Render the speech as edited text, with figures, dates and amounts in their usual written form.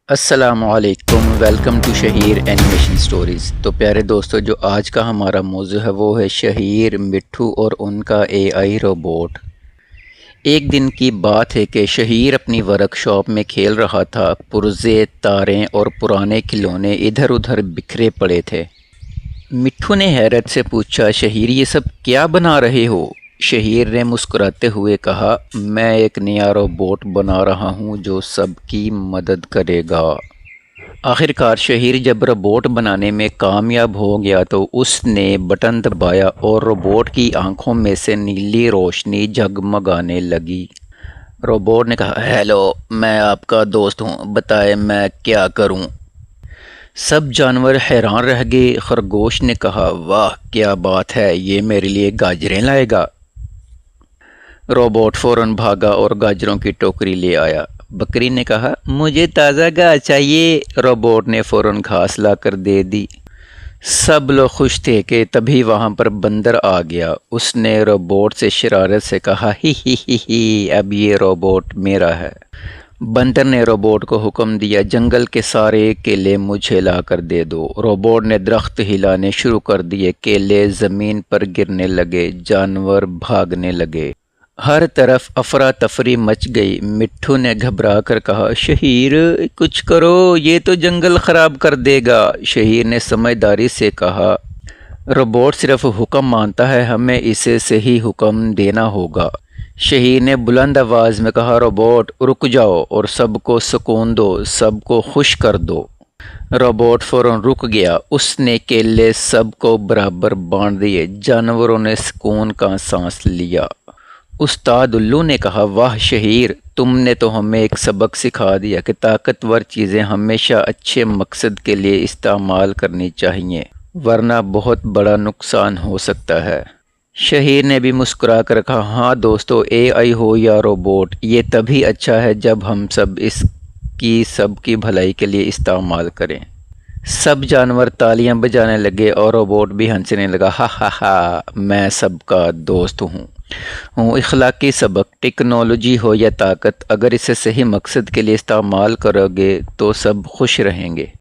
السلام علیکم، welcome to شہیر animation stories. تو پیارے دوستو، جو آج کا ہمارا موضوع ہے وہ ہے شہیر، مٹھو اور ان کا اے آئی روبوٹ۔ ایک دن کی بات ہے کہ شہیر اپنی ورک شاپ میں کھیل رہا تھا۔ پرزے، تاریں اور پرانے کھلونے ادھر ادھر بکھرے پڑے تھے۔ مٹھو نے حیرت سے پوچھا، شہیر یہ سب کیا بنا رہے ہو؟ شہیر نے مسکراتے ہوئے کہا، میں ایک نیا روبوٹ بنا رہا ہوں جو سب کی مدد کرے گا۔ آخرکار شہیر جب روبوٹ بنانے میں کامیاب ہو گیا تو اس نے بٹن دبایا اور روبوٹ کی آنکھوں میں سے نیلی روشنی جگمگانے لگی۔ روبوٹ نے کہا، ہیلو، میں آپ کا دوست ہوں، بتائیں میں کیا کروں؟ سب جانور حیران رہ گئے۔ خرگوش نے کہا، واہ کیا بات ہے، یہ میرے لیے گاجریں لائے گا۔ روبوٹ فوراً بھاگا اور گاجروں کی ٹوکری لے آیا۔ بکری نے کہا، مجھے تازہ گھاس چاہیے۔ روبوٹ نے فوراً گھاس لا کر دے دی۔ سب لوگ خوش تھے کہ تبھی وہاں پر بندر آ گیا۔ اس نے روبوٹ سے شرارت سے کہا، ہی ہی ہی ہی، اب یہ روبوٹ میرا ہے۔ بندر نے روبوٹ کو حکم دیا، جنگل کے سارے کیلے مجھے لا کر دے دو۔ روبوٹ نے درخت ہلانے شروع کر دیے، کیلے زمین پر گرنے لگے، جانور بھاگنے لگے۔ ہر طرف افراتفری مچ گئی۔ مٹھو نے گھبرا کر کہا، شہیر کچھ کرو، یہ تو جنگل خراب کر دے گا۔ شہیر نے سمجھداری سے کہا، روبوٹ صرف حکم مانتا ہے، ہمیں اسے صحیح حکم دینا ہوگا۔ شہیر نے بلند آواز میں کہا، روبوٹ رک جاؤ اور سب کو سکون دو، سب کو خوش کر دو۔ روبوٹ فوراً رک گیا۔ اس نے کیلے سب کو برابر بانٹ دیے۔ جانوروں نے سکون کا سانس لیا۔ استاد الو نے کہا، واہ شہیر، تم نے تو ہمیں ایک سبق سکھا دیا کہ طاقتور چیزیں ہمیشہ اچھے مقصد کے لیے استعمال کرنی چاہیے، ورنہ بہت بڑا نقصان ہو سکتا ہے۔ شہیر نے بھی مسکرا کر کہا، ہاں دوستو، اے آئی ہو یا روبوٹ، یہ تبھی اچھا ہے جب ہم سب کی بھلائی کے لیے استعمال کریں۔ سب جانور تالیاں بجانے لگے اور روبوٹ بھی ہنسنے لگا، ہا ہا ہا، میں سب کا دوست ہوں۔ اخلاقی سبق، ٹیکنالوجی ہو یا طاقت، اگر اسے صحیح مقصد کے لیے استعمال کرو گے تو سب خوش رہیں گے۔